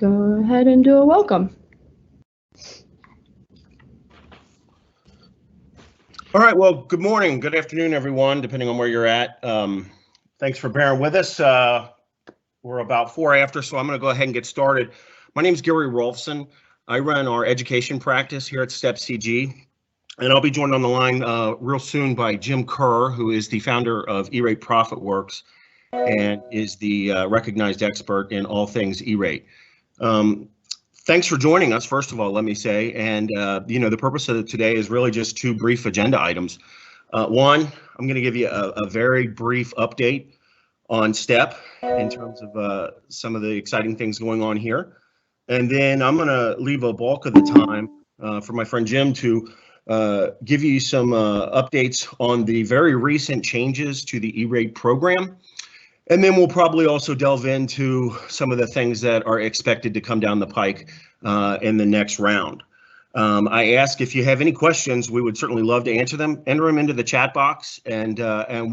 go ahead and do a welcome. All right, well, good morning, good afternoon, everyone, depending on where you're at. Thanks for bearing with us. We're about 4 after, so I'm going to go ahead and get started. My name is Gary Rolfson. I run our education practice here at Fcc, and I'll be joined on the line real soon by Jim Kerr, who is the founder of E-Rate ProfitWorks and is the recognized expert in all things E-Rate. Thanks for joining us, first of all, let me say, and the purpose of today is really just 2 brief agenda items. One, I'm going to give you a very brief update on STEP in terms of some of the exciting things going on here. And then I'm going to leave a bulk of the time for my friend Jim to give you some updates on the very recent changes to the E-Rate program. And then we'll probably also delve into some of the things that are expected to come down the pike in the next round. I ask if you have any questions, we would certainly love to answer them. Enter them into the chat box, and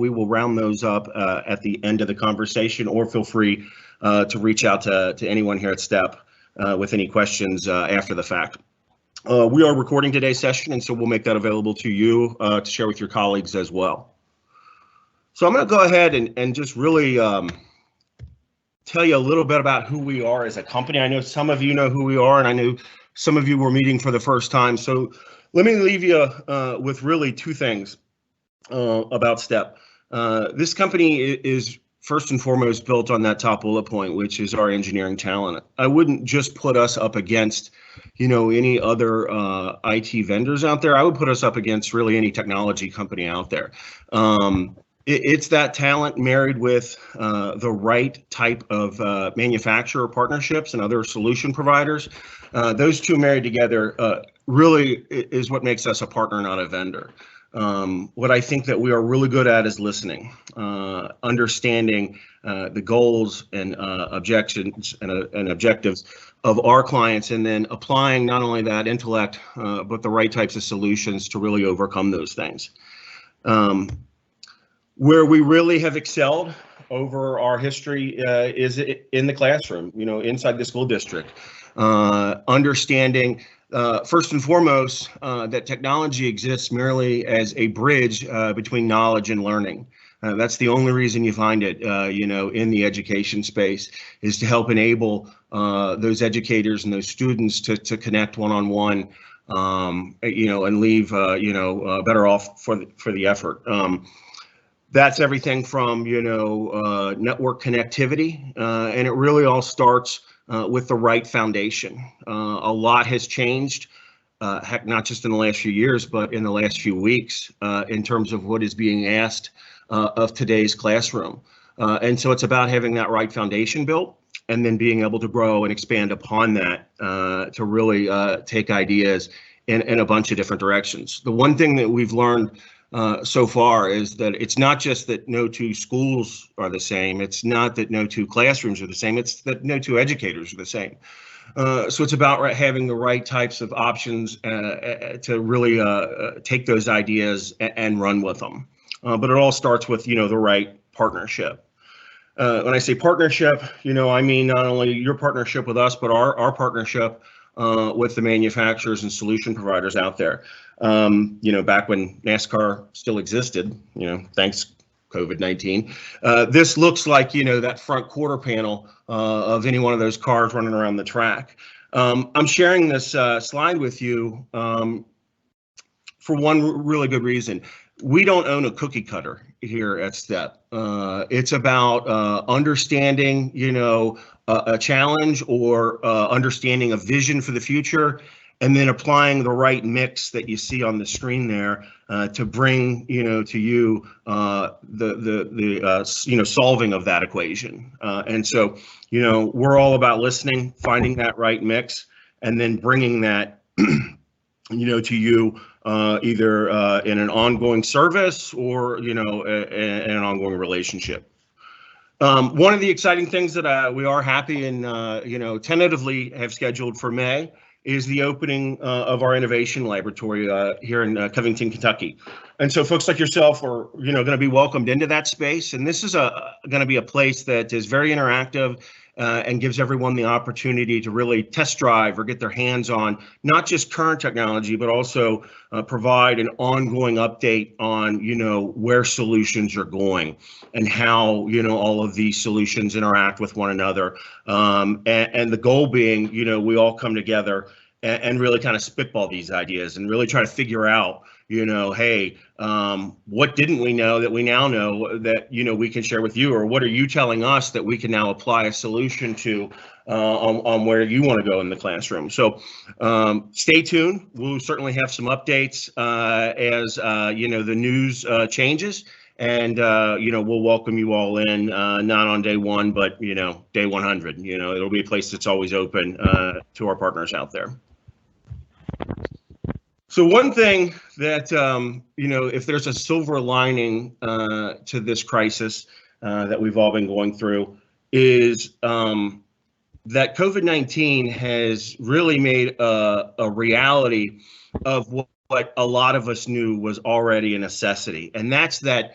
we will round those up at the end of the conversation, or feel free to reach out to anyone here at STEP with any questions after the fact. We are recording today's session, and so we'll make that available to you to share with your colleagues as well. So I'm going to go ahead and just really tell you a little bit about who we are as a company. I know some of you know who we are, and I know some of you were meeting for the first time. So let me leave you with really 2 things about STEP. This company is first and foremost built on that top bullet point, which is our engineering talent. I wouldn't just put us up against, any other IT vendors out there. I would put us up against really any technology company out there. It's that talent married with the right type of manufacturer partnerships and other solution providers. Those 2 married together really is what makes us a partner, not a vendor. What I think that we are really good at is listening, understanding the goals and objections and objectives of our clients, and then applying not only that intellect, but the right types of solutions to really overcome those things. Where we really have excelled over our history is in the classroom, inside the school district. Understanding, first and foremost, that technology exists merely as a bridge between knowledge and learning. That's the only reason you find it, in the education space, is to help enable those educators and those students to connect one-on-one, and leave, better off for the effort. That's everything from, network connectivity, and it really all starts with the right foundation. A lot has changed, heck, not just in the last few years, but in the last few weeks, in terms of what is being asked of today's classroom. And so it's about having that right foundation built, and then being able to grow and expand upon that to really take ideas in a bunch of different directions. The one thing that we've learned so far is that it's not just that no 2 schools are the same. It's not that no 2 classrooms are the same. It's that no 2 educators are the same. So it's about having the right types of options to really take those ideas and run with them. But it all starts with, the right partnership. When I say partnership, I mean not only your partnership with us, but our partnership with the manufacturers and solution providers out there. Back when NASCAR still existed, thanks COVID-19, this looks like, that front quarter panel of any one of those cars running around the track. I'm sharing this slide with you for one really good reason. We don't own a cookie cutter here at STEP. It's about understanding, a challenge, or understanding a vision for the future, and then applying the right mix that you see on the screen there to bring, to you the solving of that equation. And so, we're all about listening, finding that right mix, and then bringing that, to you either in an ongoing service or, in an ongoing relationship. One of the exciting things that we are happy and, tentatively have scheduled for May is the opening of our innovation laboratory here in Covington, Kentucky. And so folks like yourself are, going to be welcomed into that space. And this is going to be a place that is very interactive and gives everyone the opportunity to really test drive or get their hands on not just current technology, but also provide an ongoing update on, where solutions are going and how, all of these solutions interact with one another. And the goal being, we all come together and really kind of spitball these ideas and really try to figure out, hey, what didn't we know that we now know that, we can share with you, or what are you telling us that we can now apply a solution to on where you want to go in the classroom. So stay tuned. We'll certainly have some updates as, the news changes. And, we'll welcome you all in, not on day one, but, day 100. It'll be a place that's always open to our partners out there. So one thing that, if there's a silver lining to this crisis that we've all been going through is that COVID-19 has really made a reality of what a lot of us knew was already a necessity. And that's that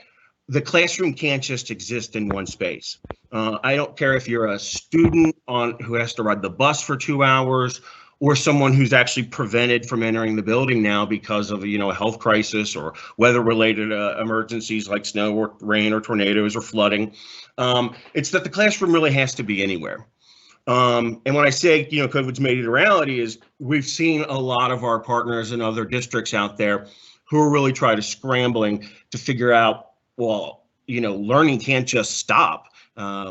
the classroom can't just exist in one space. I don't care if you're a student who has to ride the bus for 2 hours, or someone who's actually prevented from entering the building now because of, a health crisis or weather-related emergencies like snow or rain or tornadoes or flooding. It's that the classroom really has to be anywhere. And when I say, COVID's made it a reality, is we've seen a lot of our partners and other districts out there who are really scrambling to figure out, well, learning can't just stop.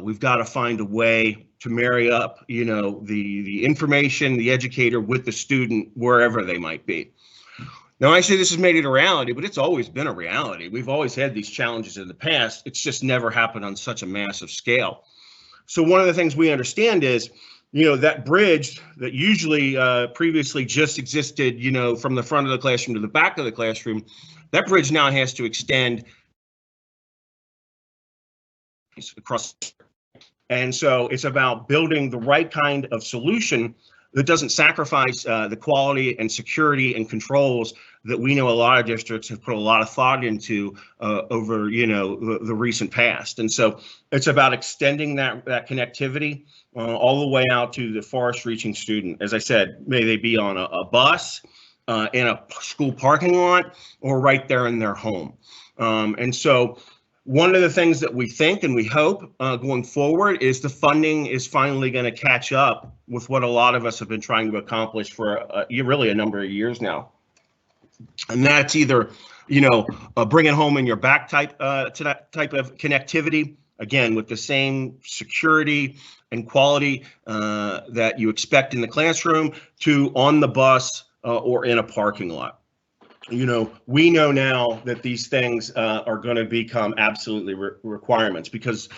We've got to find a way to marry up, the information, the educator with the student, wherever they might be. Now, I say this has made it a reality, but it's always been a reality. We've always had these challenges in the past. It's just never happened on such a massive scale. So one of the things we understand is, that bridge that usually previously just existed, from the front of the classroom to the back of the classroom, that bridge now has to extend across. And so it's about building the right kind of solution that doesn't sacrifice the quality and security and controls that we know a lot of districts have put a lot of thought into over, the recent past. And so it's about extending that connectivity all the way out to the farthest reaching student. As I said, may they be on a bus, in a school parking lot, or right there in their home. And so one of the things that we think and we hope going forward is the funding is finally going to catch up with what a lot of us have been trying to accomplish for really a number of years now. And that's either, bring it home in your back type of connectivity, again, with the same security and quality that you expect in the classroom, to on the bus or in a parking lot. We know now that these things are going to become absolutely requirements, because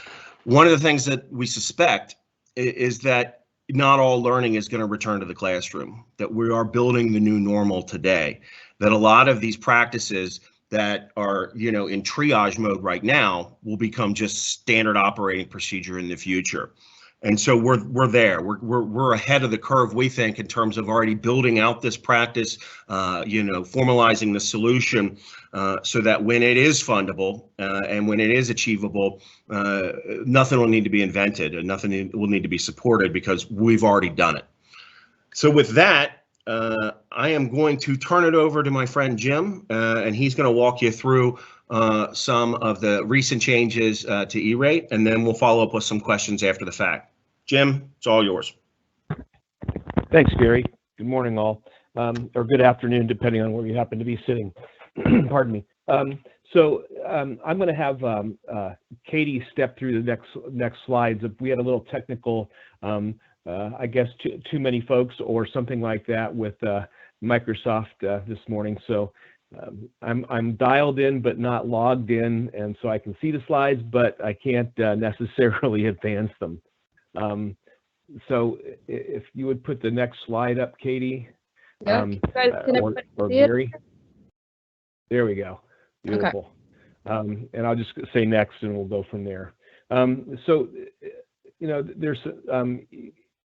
one of the things that we suspect is that not all learning is going to return to the classroom, that we are building the new normal today, that a lot of these practices that are, in triage mode right now will become just standard operating procedure in the future. And so we're there. We're ahead of the curve, we think, in terms of already building out this practice, formalizing the solution so that when it is fundable and when it is achievable, nothing will need to be invented and nothing will need to be supported, because we've already done it. So with that, I am going to turn it over to my friend Jim, and he's going to walk you through some of the recent changes to E-rate, and then we'll follow up with some questions after the fact. Jim, it's all yours. Thanks, Gary. Good morning, all, or good afternoon, depending on where you happen to be sitting. Pardon me. I'm going to have Katie step through the next slides. If we had a little technical, I guess, too many folks or something like that with Microsoft this morning. So I'm dialed in but not logged in, and so I can see the slides, but I can't necessarily advance them. So if you would put the next slide up, Katie, or Gary. There we go. Beautiful. Okay. And I'll just say next, and we'll go from there. There's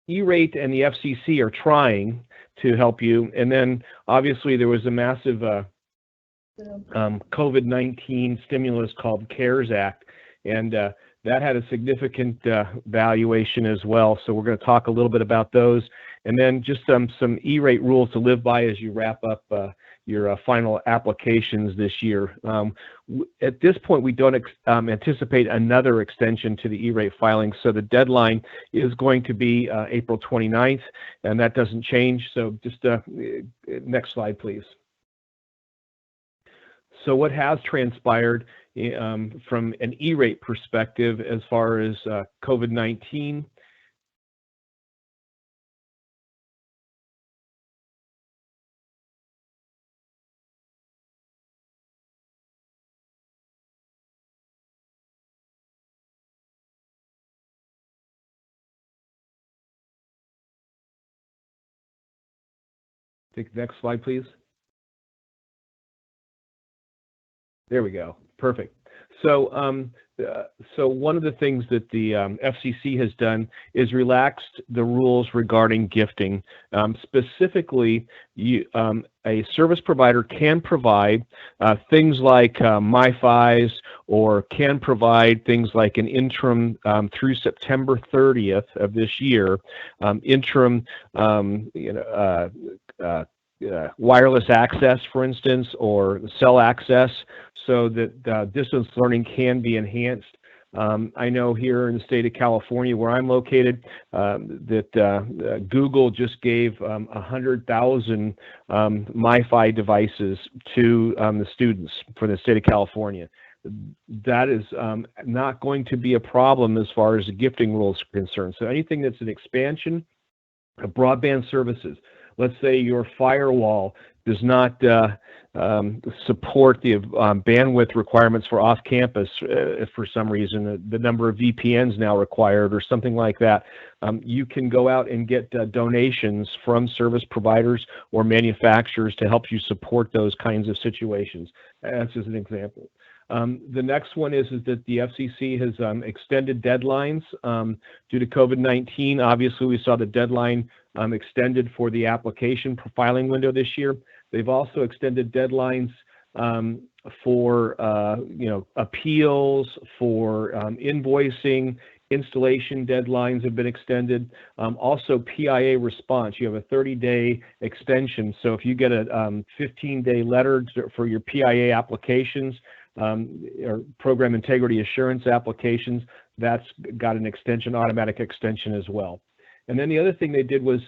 E-rate and the FCC are trying to help you, and then obviously there was a massive COVID-19 stimulus called CARES Act, and that had a significant valuation as well. So we're going to talk a little bit about those, and then just some E-rate rules to live by as you wrap up your final applications this year. At this point, we don't anticipate another extension to the E-rate filing, so the deadline is going to be April 29th, and that doesn't change. So just next slide, please. So what has transpired from an E-rate perspective as far as COVID-19? Take the next slide, please. There we go. Perfect. So, so one of the things that the FCC has done is relaxed the rules regarding gifting. Specifically, a service provider can provide things like MiFis, or can provide things like an interim through September 30th of this year, interim, wireless access, for instance, or cell access, so that distance learning can be enhanced. I know here in the state of California, where I'm located, that Google just gave 100,000 MiFi devices to the students for the state of California. That is not going to be a problem as far as the gifting rules are concerned. So anything that's an expansion of broadband services, let's say your firewall does not support the bandwidth requirements for off-campus if for some reason the number of VPNs now required or something like that, you can go out and get donations from service providers or manufacturers to help you support those kinds of situations. That's just an example. The next one is that the FCC has extended deadlines due to COVID-19. Obviously, we saw the deadline extended for the application filing window this year. They've also extended deadlines for appeals, for invoicing, installation deadlines have been extended. Also, PIA response, you have a 30-day extension. So if you get a 15-day letter for your PIA applications, or program integrity assurance applications, that's got an extension, automatic extension as well. And then the other thing they did was,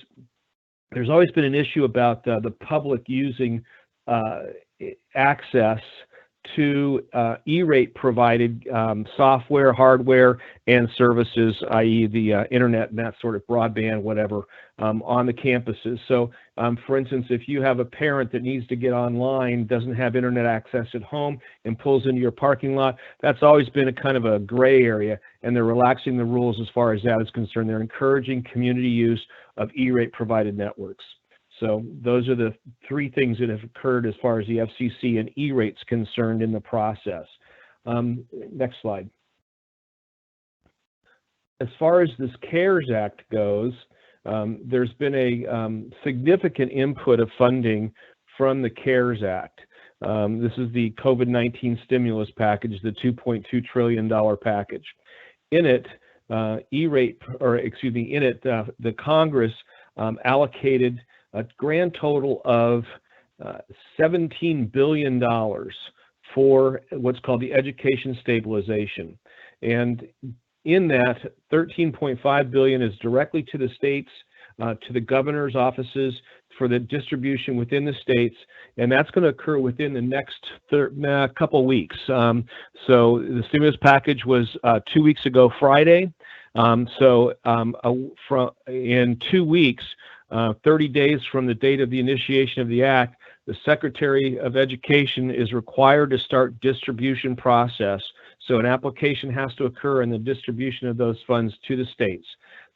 there's always been an issue about the public using access to E-rate provided software, hardware, and services, i.e. the internet and that sort of broadband, whatever, on the campuses. So for instance, if you have a parent that needs to get online, doesn't have internet access at home, and pulls into your parking lot, that's always been a kind of a gray area, and they're relaxing the rules as far as that is concerned. They're encouraging community use of E-rate provided networks. So those are the three things that have occurred as far as the FCC and E-rates concerned in the process. Next slide. As far as this CARES Act goes, there's been a significant input of funding from the CARES Act. This is the COVID-19 stimulus package, the $2.2 trillion package. In it, the Congress allocated a grand total of $17 billion for what's called the education stabilization. And in that, $13.5 billion is directly to the states, to the governor's offices for the distribution within the states, and that's going to occur within the next couple weeks. So the stimulus package was 2 weeks ago Friday. In 2 weeks, 30 days from the date of the initiation of the act, the Secretary of Education is required to start distribution process. So an application has to occur in the distribution of those funds to the states.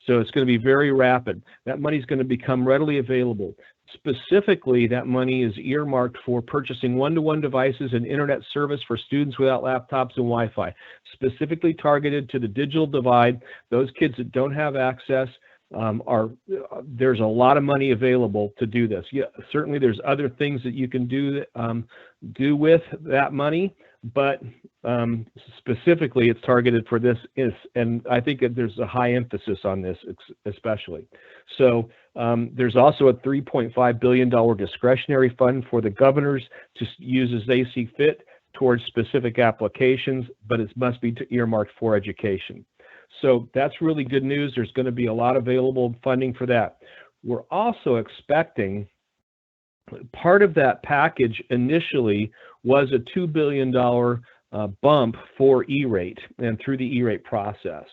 So it's going to be very rapid. That money is going to become readily available. Specifically, that money is earmarked for purchasing one-to-one devices and internet service for students without laptops and Wi-Fi, specifically targeted to the digital divide. Those kids that don't have access, there's a lot of money available to do this. Yeah, certainly there's other things that you can do with that money, but specifically it's targeted for this, and I think that there's a high emphasis on this especially. So there's also a $3.5 billion discretionary fund for the governors to use as they see fit towards specific applications, but it must be earmarked for education. So that's really good news. There's going to be a lot available funding for that. We're also expecting part of that package initially was a $2 billion bump for E-rate and through the E-rate process.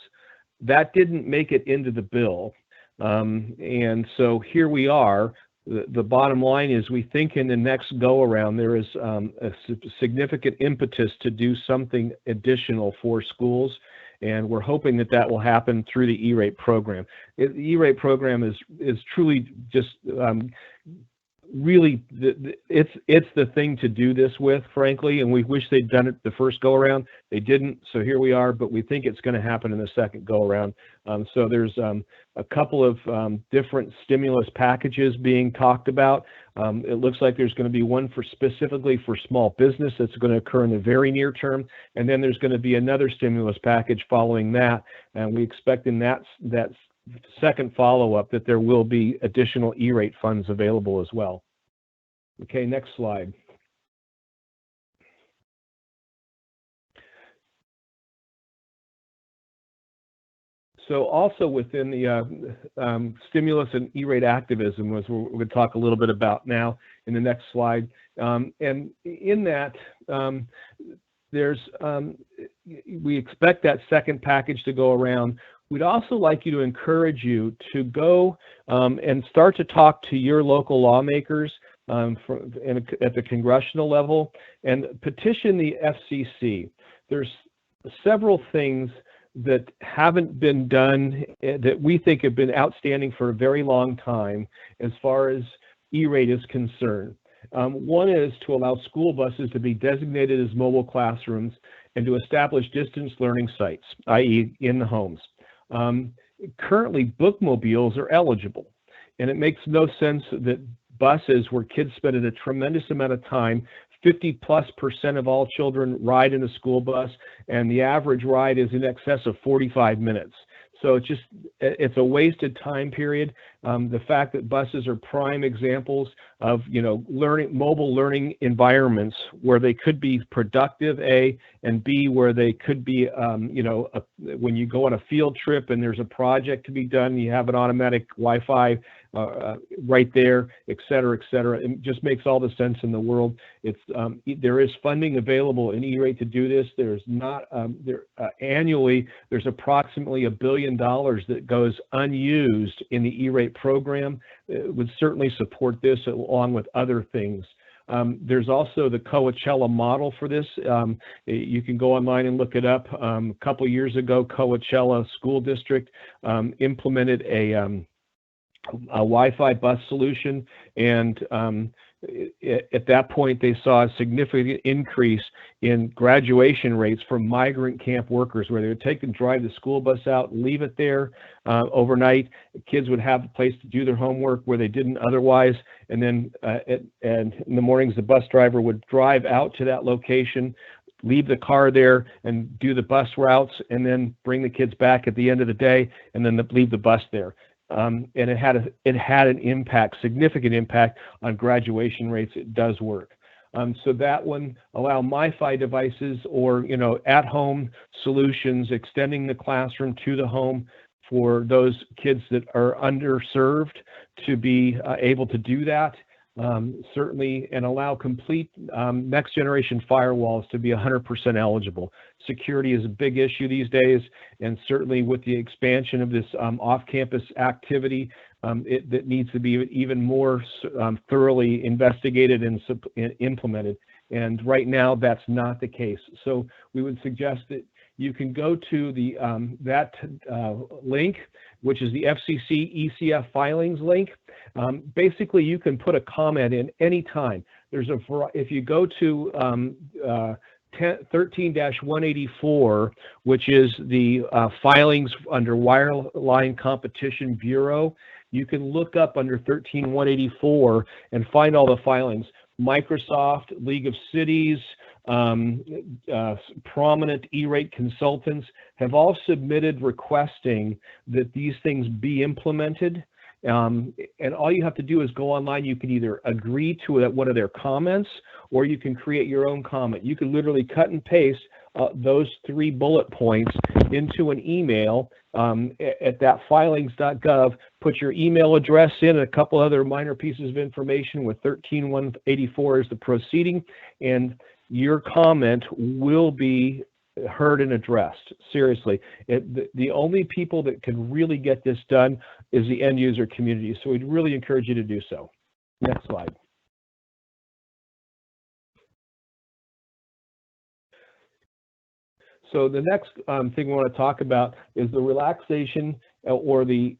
That didn't make it into the bill. And so here we are. The bottom line is we think in the next go-around there is a significant impetus to do something additional for schools, and we're hoping that that will happen through the E-rate program. The E-rate program is truly just really it's the thing to do this with, frankly, and we wish they'd done it the first go-around. They didn't, so here we are, but we think it's going to happen in the second go-around. So there's a couple of different stimulus packages being talked about. It looks like there's going to be one specifically for small business that's going to occur in the very near term, and then there's going to be another stimulus package following that, and we expect in that second follow-up that there will be additional E-rate funds available as well. Okay, next slide. So also within the stimulus and E-rate activism was what we're going to talk a little bit about now in the next slide. And in that, we expect that second package to go around. We'd also like you to encourage you to go and start to talk to your local lawmakers at the congressional level and petition the FCC. There's several things that haven't been done that we think have been outstanding for a very long time as far as E-rate is concerned. One is to allow school buses to be designated as mobile classrooms and to establish distance learning sites, i.e. in the homes. Currently, bookmobiles are eligible, and it makes no sense that buses where kids spend a tremendous amount of time, 50+% of all children ride in a school bus, and the average ride is in excess of 45 minutes. So it's a wasted time period. The fact that buses are prime examples of, mobile learning environments where they could be productive, A, and B, where they could be, when you go on a field trip and there's a project to be done, you have an automatic Wi-Fi right there, et cetera, et cetera. It just makes all the sense in the world. There is funding available in E-rate to do this. There's not, annually, there's approximately $1 billion that goes unused in the E-rate program. It would certainly support this along with other things. There's also the Coachella model for this. You can go online and look it up. A couple of years ago, Coachella School District implemented a Wi-Fi bus solution, and at that point they saw a significant increase in graduation rates for migrant camp workers, where they would take and drive the school bus out, leave it there overnight. Kids would have a place to do their homework where they didn't otherwise, and then and in the mornings the bus driver would drive out to that location, leave the car there and do the bus routes, and then bring the kids back at the end of the day and then leave the bus there. And it had an impact, significant impact on graduation rates. It does work. So that one, allow MiFi devices or at-home solutions, extending the classroom to the home for those kids that are underserved to be able to do that. Certainly, and allow complete next generation firewalls to be 100% eligible. Security is a big issue these days, and certainly with the expansion of this off-campus activity, that needs to be even more thoroughly investigated and implemented. And right now, that's not the case. So we would suggest that you can go to the that link, which is the FCC ECF filings link. Basically, you can put a comment in any time. If you go to 13-184, which is the filings under Wireline Competition Bureau, you can look up under 13-184 and find all the filings. Microsoft, League of Cities, prominent E-rate consultants have all submitted requesting that these things be implemented. And all you have to do is go online. You can either agree to one of their comments, or you can create your own comment. You can literally cut and paste those 3 bullet points into an email at that filings.gov. Put your email address in and a couple other minor pieces of information with 13184 as the proceeding, and your comment will be heard and addressed. Seriously, the only people that can really get this done is the end user community. So we'd really encourage you to do so. Next slide. So the next thing we want to talk about is the relaxation or the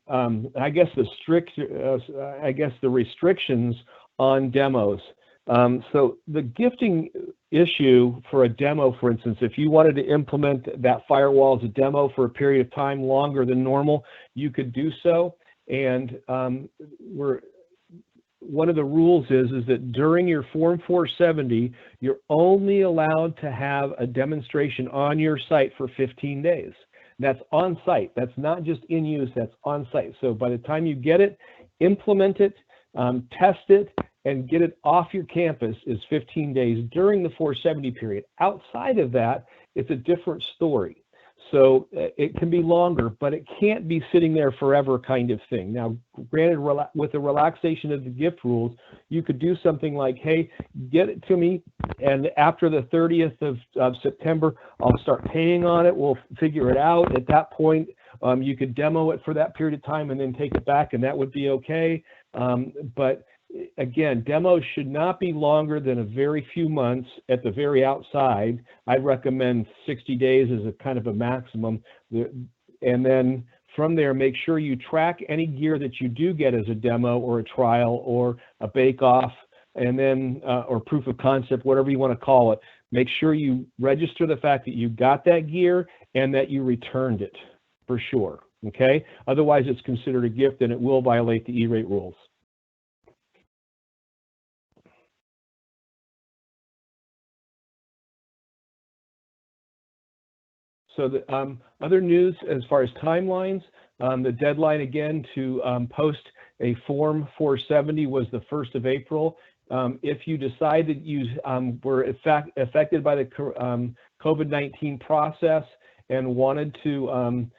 the restrictions on demos. So the gifting issue for a demo, for instance, if you wanted to implement that firewall as a demo for a period of time longer than normal, you could do so. And one of the rules is that during your Form 470, you're only allowed to have a demonstration on your site for 15 days. That's on site. That's not just in use, that's on site. So by the time you get it, implement it, test it, and get it off your campus is 15 days during the 470 period. Outside of that, it's a different story. So it can be longer, but it can't be sitting there forever kind of thing. Now, granted, with the relaxation of the gift rules, you could do something like, hey, get it to me, and after the 30th of September, I'll start paying on it. We'll figure it out. At that point, you could demo it for that period of time and then take it back, and that would be okay. But again, demos should not be longer than a very few months at the very outside. I'd recommend 60 days as a kind of a maximum. And then from there, make sure you track any gear that you do get as a demo or a trial or a bake-off, and then or proof of concept, whatever you want to call it. Make sure you register the fact that you got that gear and that you returned it for sure. Okay? Otherwise, it's considered a gift and it will violate the E-rate rules. So the other news as far as timelines, the deadline again to post a Form 470 was the 1st of April. If you decide that you were affected by the COVID-19 process and wanted to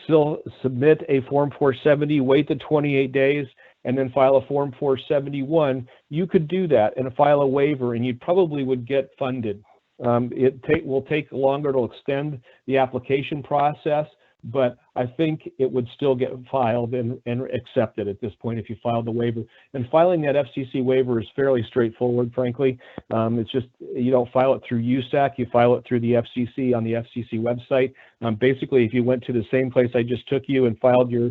still submit a Form 470, wait the 28 days, and then file a Form 471, you could do that and file a waiver, and you probably would get funded. It will take longer to extend the application process, but I think it would still get filed and accepted at this point if you filed the waiver. And filing that FCC waiver is fairly straightforward, frankly. It's just you don't file it through USAC, you file it through the FCC on the FCC website. Basically, if you went to the same place I just took you and filed your,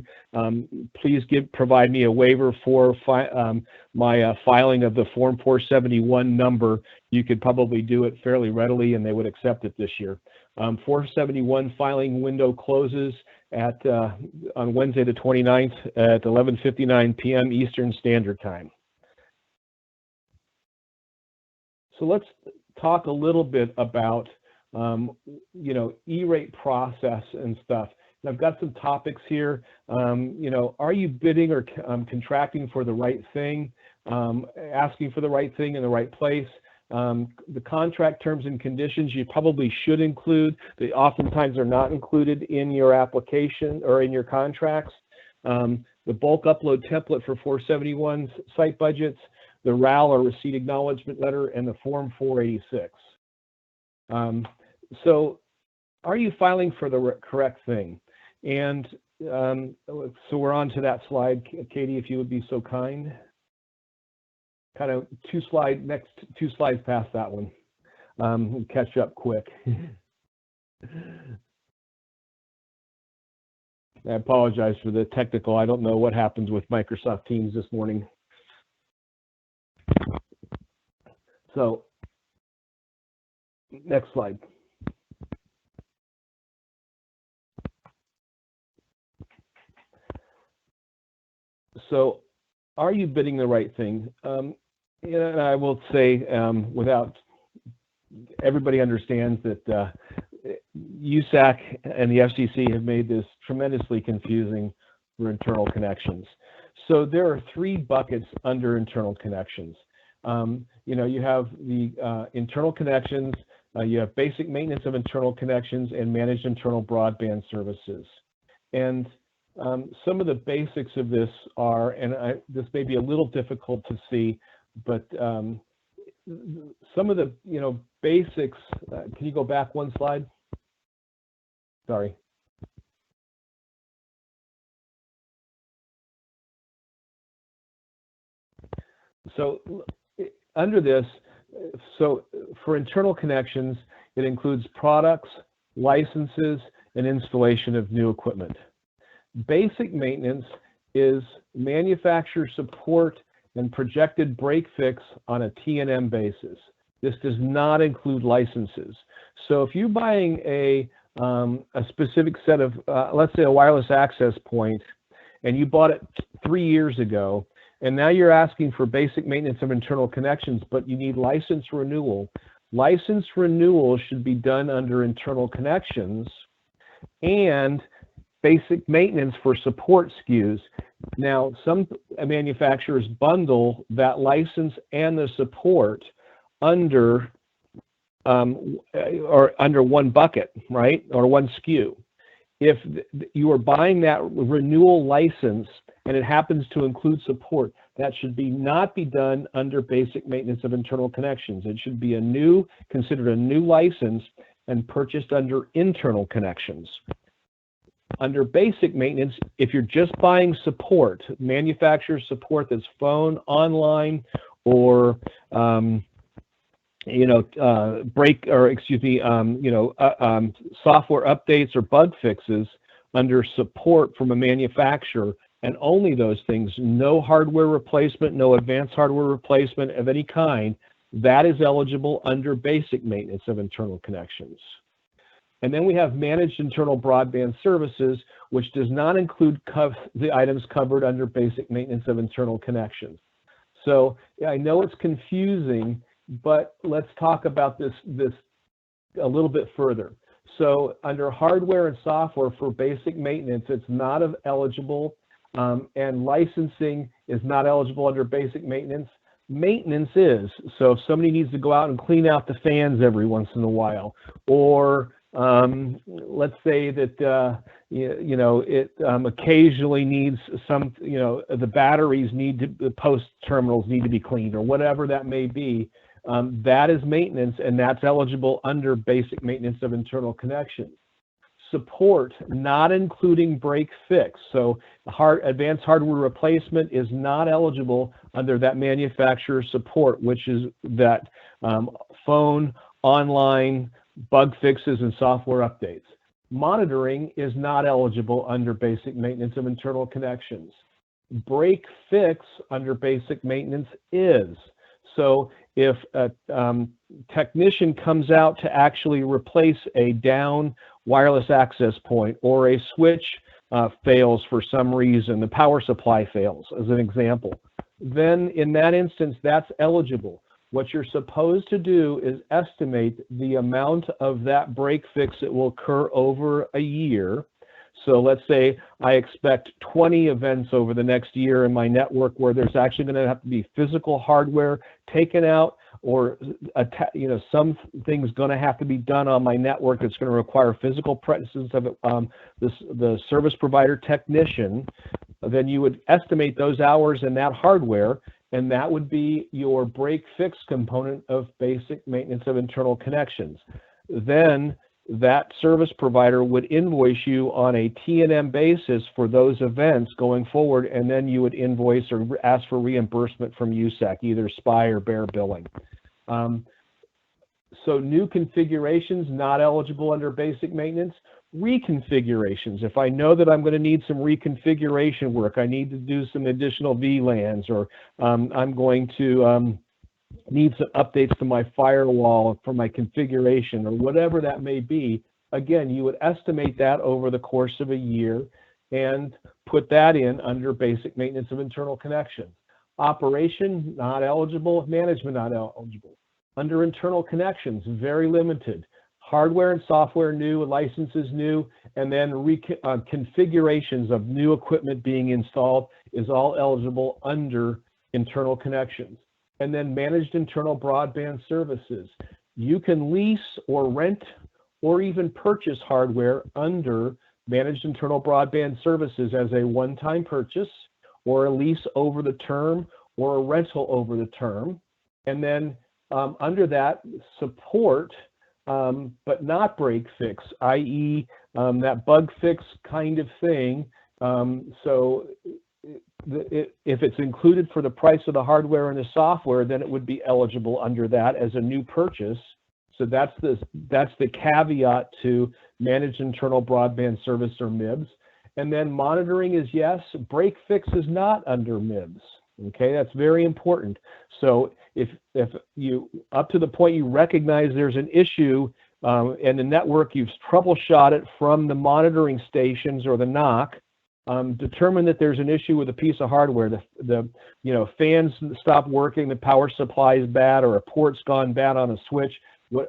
please provide me a waiver for my filing of the Form 471 number, you could probably do it fairly readily and they would accept it this year. 471 filing window closes at on Wednesday the 29th at 11:59 p.m. Eastern Standard Time. So let's talk a little bit about E-rate process and stuff. And I've got some topics here. Are you bidding or contracting for the right thing? Asking for the right thing in the right place? The contract terms and conditions you probably should include. They oftentimes are not included in your application or in your contracts. The bulk upload template for 471 site budgets, the RAL or receipt acknowledgement letter, and the Form 486. So are you filing for the correct thing? And so we're on to that slide. Katie, if you would be so kind. Kind of next two slides past that one. We'll catch up quick. I apologize for the technical. I don't know what happens with Microsoft Teams this morning. So, next slide. So, are you bidding the right thing? And I will say, without everybody understands that USAC and the FCC have made this tremendously confusing for internal connections. So there are three buckets under internal connections. You have the internal connections, you have basic maintenance of internal connections, and managed internal broadband services. And some of the basics of this are, and this may be a little difficult to see, but some of the basics. Can you go back one slide? Sorry. So under this, so for internal connections, it includes products, licenses, and installation of new equipment. Basic maintenance is manufacturer support and projected break fix on a T&M basis. This does not include licenses. So if you're buying a specific set of, let's say a wireless access point, and you bought it 3 years ago, and now you're asking for basic maintenance of internal connections, but you need license renewal. License renewal should be done under internal connections and basic maintenance for support SKUs. Now, some manufacturers bundle that license and the support under one bucket, right, or one SKU. If you are buying that renewal license and it happens to include support, that should not be done under basic maintenance of internal connections. It should be considered a new license and purchased under internal connections. Under basic maintenance, if you're just buying support, manufacturer support that's phone, online, or software updates or bug fixes under support from a manufacturer, and only those things, no hardware replacement, no advanced hardware replacement of any kind, that is eligible under basic maintenance of internal connections. And then we have managed internal broadband services, which does not include the items covered under basic maintenance of internal connections. So I know it's confusing, but let's talk about this a little bit further. So under hardware and software for basic maintenance, it's not eligible, and licensing is not eligible under basic maintenance. Maintenance is. So if somebody needs to go out and clean out the fans every once in a while, or let's say that it occasionally needs some, the batteries the post terminals need to be cleaned, or whatever that may be. That is maintenance, and that's eligible under basic maintenance of internal connections. Support, not including break fix. So advanced hardware replacement is not eligible under that manufacturer support, which is that phone, online, bug fixes, and software updates. Monitoring is not eligible under basic maintenance of internal connections. Break fix under basic maintenance is. So if a technician comes out to actually replace a down wireless access point, or a switch fails for some reason, the power supply fails as an example, then in that instance, that's eligible. What you're supposed to do is estimate the amount of that break fix that will occur over a year. So let's say I expect 20 events over the next year in my network where there's actually going to have to be physical hardware taken out, or some things going to have to be done on my network that's going to require physical presence of the service provider technician. Then you would estimate those hours and that hardware, and that would be your break fix component of basic maintenance of internal connections. Then that service provider would invoice you on a T&M basis for those events going forward, and then you would invoice or ask for reimbursement from USAC, either SPI or bare billing. So new configurations not eligible under basic maintenance. Reconfigurations, if I know that I'm going to need some reconfiguration work, I need to do some additional VLANs, or I'm going to need some updates to my firewall for my configuration, or whatever that may be. Again, you would estimate that over the course of a year and put that in under basic maintenance of internal connection. Operation, not eligible. Management, not eligible. Under internal connections, very limited. Hardware and software new, licenses new, and then configurations of new equipment being installed is all eligible under internal connections. And then managed internal broadband services. You can lease or rent or even purchase hardware under managed internal broadband services as a one-time purchase or a lease over the term or a rental over the term. And then under that, support, but not break fix, i.e. That bug fix kind of thing. So if it's included for the price of the hardware and the software, then it would be eligible under that as a new purchase. So that's the caveat to managed internal broadband service or MIBS. And then monitoring is yes, break fix is not under MIBS. Okay, that's very important. So if you, up to the point you recognize there's an issue in the network, you've troubleshot it from the monitoring stations or the NOC, determine that there's an issue with a piece of hardware, the fans stop working, the power supply is bad, or a port's gone bad on a switch,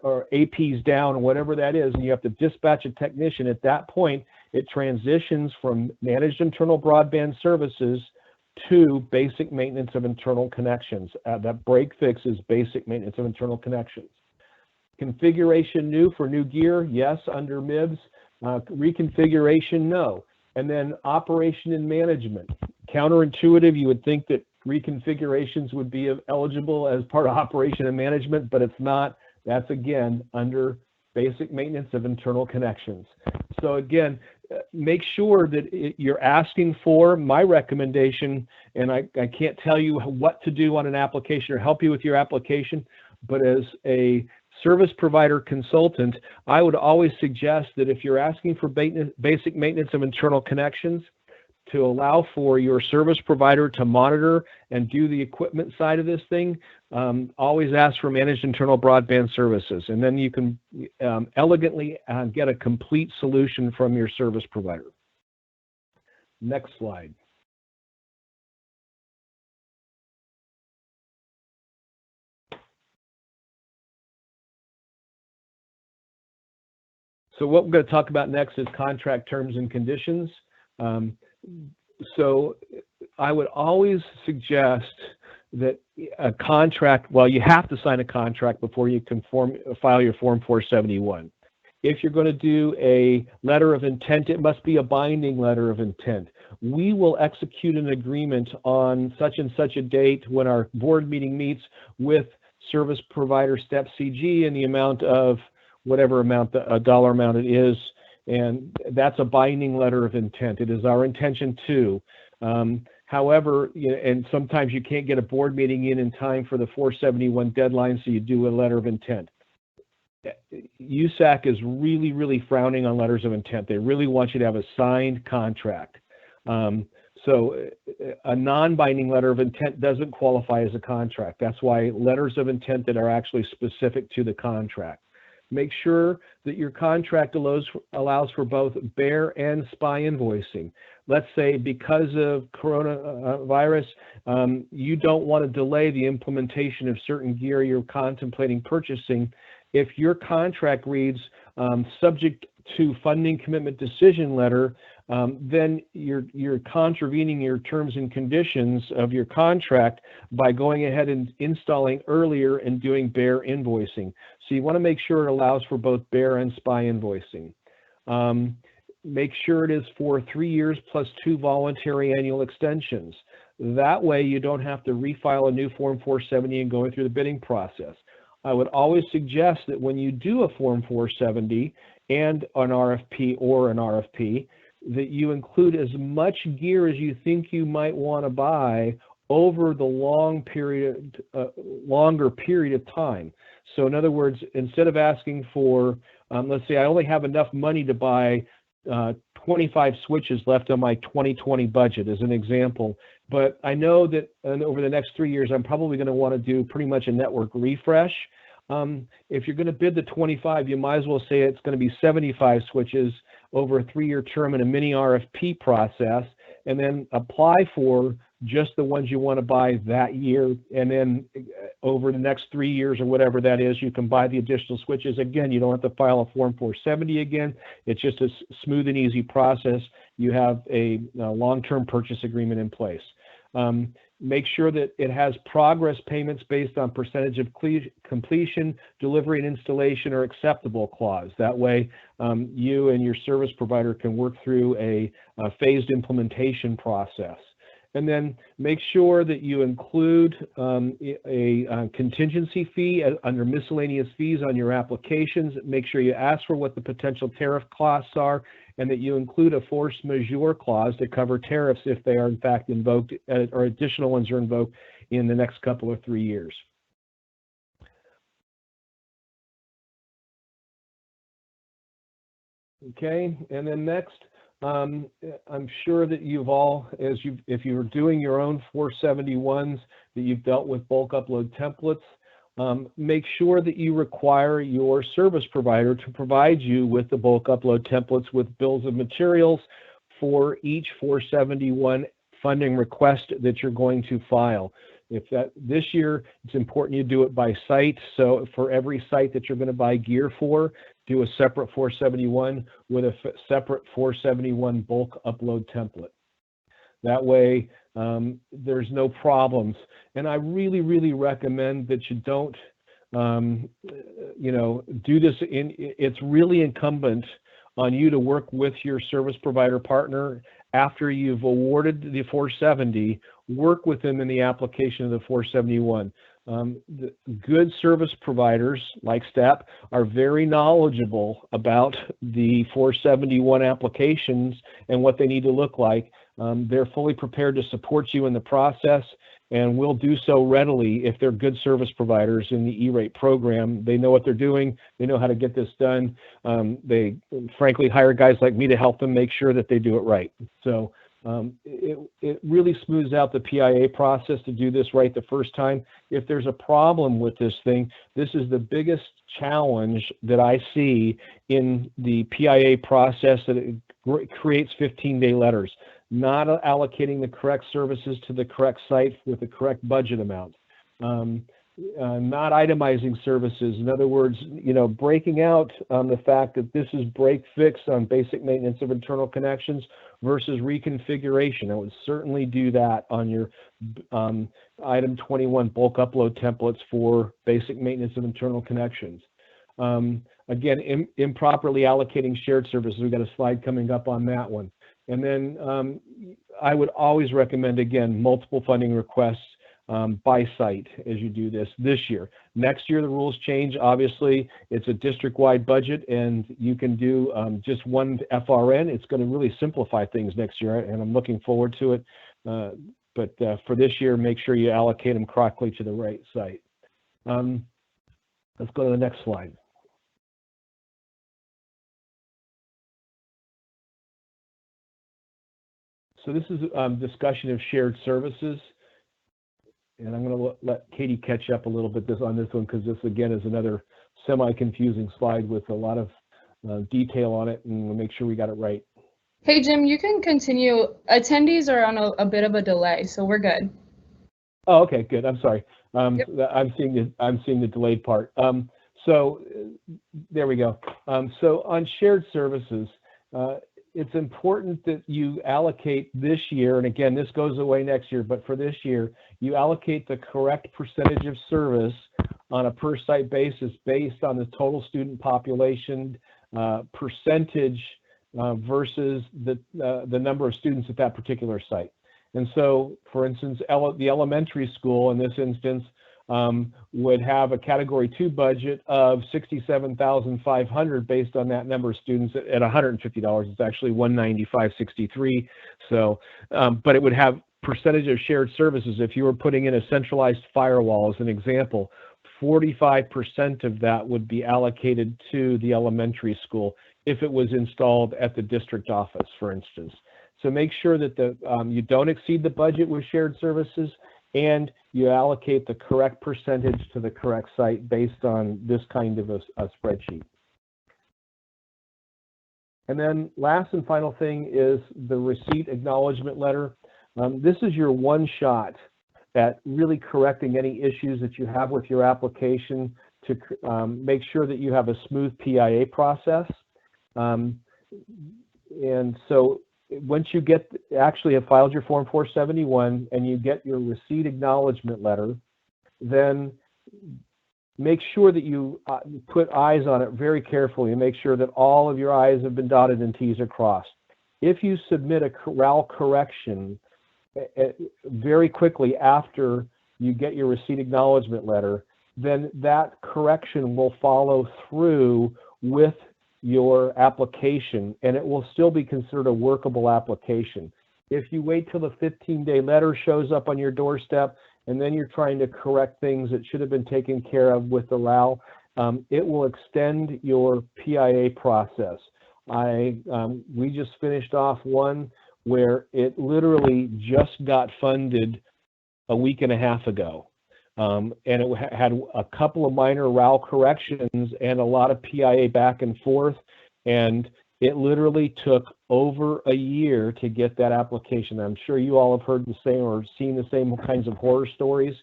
or AP's down, whatever that is, and you have to dispatch a technician. At that point, it transitions from managed internal broadband services to basic maintenance of internal connections. That break fix is basic maintenance of internal connections. Configuration new for new gear, yes, under MIBS. Reconfiguration, no. And then operation and management. Counterintuitive, you would think that reconfigurations would be eligible as part of operation and management, but it's not. That's, again, under basic maintenance of internal connections. So again, make sure that you're asking for my recommendation, and I can't tell you what to do on an application or help you with your application, but as a service provider consultant, I would always suggest that if you're asking for basic maintenance of internal connections, to allow for your service provider to monitor and do the equipment side of this thing, always ask for managed internal broadband services. And then you can elegantly get a complete solution from your service provider. Next slide. So what we're going to talk about next is contract terms and conditions. So I would always suggest that a contract, well, you have to sign a contract before you can file your Form 471. If you're going to do a letter of intent, it must be a binding letter of intent. We will execute an agreement on such and such a date when our board meeting meets with service provider step CG in the amount of whatever amount, a dollar amount it is. And that's a binding letter of intent. It is our intention to. However, and sometimes you can't get a board meeting in time for the 471 deadline, so you do a letter of intent. USAC is really, really frowning on letters of intent. They really want you to have a signed contract. So a non-binding letter of intent doesn't qualify as a contract. That's why letters of intent that are actually specific to the contract. Make sure that your contract allows for both bear and SPI invoicing. Let's say because of coronavirus, you don't want to delay the implementation of certain gear you're contemplating purchasing. If your contract reads subject to funding commitment decision letter, then you're contravening your terms and conditions of your contract by going ahead and installing earlier and doing bear invoicing. So you want to make sure it allows for both bear and SPI invoicing. Make sure it is for 3 years plus 2 voluntary annual extensions. That way you don't have to refile a new Form 470 and going through the bidding process. I would always suggest that when you do a Form 470 and an RFP or an RFP, that you include as much gear as you think you might want to buy over the longer period of time. So in other words, instead of asking for, let's say I only have enough money to buy 25 switches left on my 2020 budget as an example, but I know that over the next 3 years, I'm probably going to want to do pretty much a network refresh. If you're going to bid the 25, you might as well say it's going to be 75 switches over a 3-year term in a mini RFP process, and then apply for just the ones you want to buy that year, and then over the next 3 years or whatever that is, you can buy the additional switches. Again, you don't have to file a Form 470 again. It's just a smooth and easy process. You have a long-term purchase agreement in place. Make sure that it has progress payments based on percentage of completion, delivery, and installation or acceptable clause. That way, you and your service provider can work through a phased implementation process. And then make sure that you include a contingency fee under miscellaneous fees on your applications. Make sure you ask for what the potential tariff costs are, and that you include a force majeure clause to cover tariffs if they are in fact invoked, or additional ones are invoked in the next couple or 3 years. Okay, and then next, I'm sure that you've all, if you're doing your own 471s, that you've dealt with bulk upload templates. Make sure that you require your service provider to provide you with the bulk upload templates with bills of materials for each 471 funding request that you're going to file. This year, it's important you do it by site. So for every site that you're going to buy gear for, do a separate 471 with a separate 471 bulk upload template. That way, there's no problems. And I really, really recommend that you don't, do this. It's really incumbent on you to work with your service provider partner after you've awarded the 470. Work with them in the application of the 471. The good service providers like STEP are very knowledgeable about the 471 applications and what they need to look like. They're fully prepared to support you in the process, and will do so readily if they're good service providers in the E-rate program. They know what they're doing. They know how to get this done. They frankly hire guys like me to help them make sure that they do it right. So it really smooths out the PIA process to do this right the first time. If there's a problem with this thing, this is the biggest challenge that I see in the PIA process, that it creates 15-day letters, not allocating the correct services to the correct site with the correct budget amount, not itemizing services. In other words, breaking out the fact that this is break fix on basic maintenance of internal connections versus reconfiguration. I would certainly do that on your item 21 bulk upload templates for basic maintenance of internal connections. Again, improperly allocating shared services. We've got a slide coming up on that one. And then I would always recommend, again, multiple funding requests by site as you do this year. Next year, the rules change. Obviously, it's a district-wide budget, and you can do just one FRN. It's going to really simplify things next year, and I'm looking forward to it. But for this year, make sure you allocate them correctly to the right site. Let's go to the next slide. So this is a discussion of shared services. And I'm going to let Katie catch up a little bit on this one, because this, again, is another semi-confusing slide with a lot of detail on it, and we'll make sure we got it right. Hey, Jim, you can continue. Attendees are on a bit of a delay, so we're good. Oh, okay, good. I'm sorry. Yep. I'm seeing the delayed part. So there we go. So on shared services, it's important that you allocate this year, and again, this goes away next year, but for this year, you allocate the correct percentage of service on a per site basis based on the total student population percentage versus the number of students at that particular site. And so, for instance, the elementary school in this instance would have a Category 2 budget of $67,500 based on that number of students at $150. It's actually $195.63. So, but it would have percentage of shared services. If you were putting in a centralized firewall, as an example, 45% of that would be allocated to the elementary school if it was installed at the district office, for instance. So make sure that you don't exceed the budget with shared services, and you allocate the correct percentage to the correct site based on this kind of a spreadsheet. And then last and final thing is the receipt acknowledgement letter. This is your one shot at really correcting any issues that you have with your application to make sure that you have a smooth PIA process. And so once you actually have filed your Form 471 and you get your receipt acknowledgement letter, then make sure that you put I's on it very carefully and make sure that all of your I's have been dotted and T's are crossed. If you submit a RAL correction very quickly after you get your receipt acknowledgement letter, then that correction will follow through with your application and it will still be considered a workable application. If you wait till the 15-day letter shows up on your doorstep and then you're trying to correct things that should have been taken care of with the RAL, it will extend your PIA process. We just finished off one where it literally just got funded a week and a half ago. And it had a couple of minor RAL corrections and a lot of PIA back and forth. And it literally took over a year to get that application. I'm sure you all have heard the same or seen the same kinds of horror stories.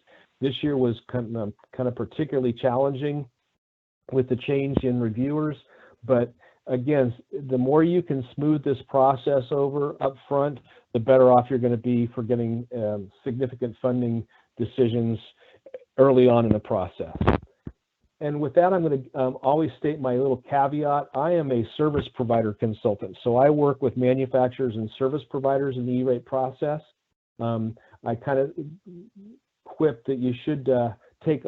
This year was kind of particularly challenging with the change in reviewers. But again, the more you can smooth this process over up front, the better off you're going to be for getting significant funding decisions early on in the process. And with that, I'm going to always state my little caveat. I am a service provider consultant, so I work with manufacturers and service providers in the E-rate process. I kind of quip that you should take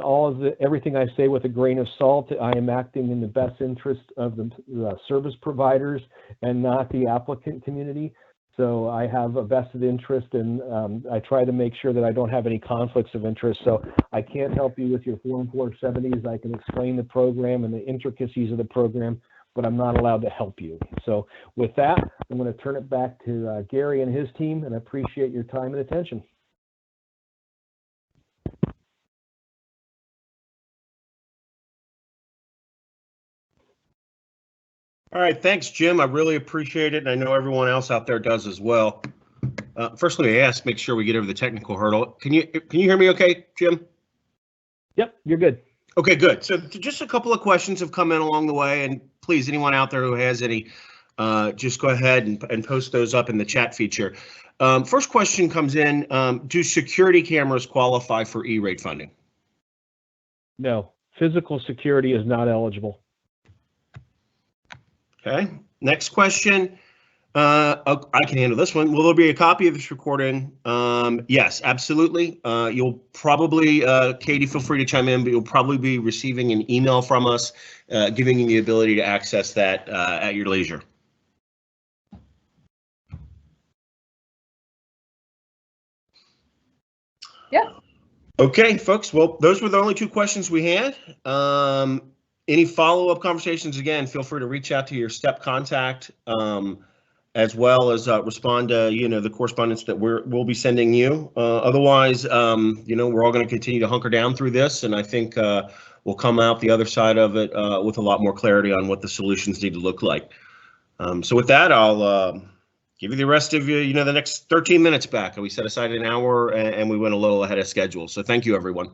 everything I say with a grain of salt. I am acting in the best interest of the service providers and not the applicant community. So I have a vested interest and I try to make sure that I don't have any conflicts of interest. So I can't help you with your Form 470s. I can explain the program and the intricacies of the program, but I'm not allowed to help you. So with that, I'm going to turn it back to Gary and his team, and I appreciate your time and attention. All right, thanks, Jim. I really appreciate it, and I know everyone else out there does as well. First, let me ask, make sure we get over the technical hurdle. Can you hear me okay, Jim? Yep, you're good. Okay, good. So just a couple of questions have come in along the way, and please, anyone out there who has any, just go ahead and post those up in the chat feature. First question comes in, do security cameras qualify for E-rate funding? No, physical security is not eligible. Okay, next question. I can handle this one. Will there be a copy of this recording? Yes, absolutely. You'll probably, Katie, feel free to chime in, but you'll probably be receiving an email from us giving you the ability to access that at your leisure. Yeah. Okay, folks. Well, those were the only two questions we had. Any follow-up conversations, again, feel free to reach out to your STEP contact, as well as respond to, the correspondence that we'll be sending you. Otherwise, we're all going to continue to hunker down through this, and I think we'll come out the other side of it with a lot more clarity on what the solutions need to look like. So with that, I'll give you the rest of the next 13 minutes back. We set aside an hour, and we went a little ahead of schedule. So thank you, everyone.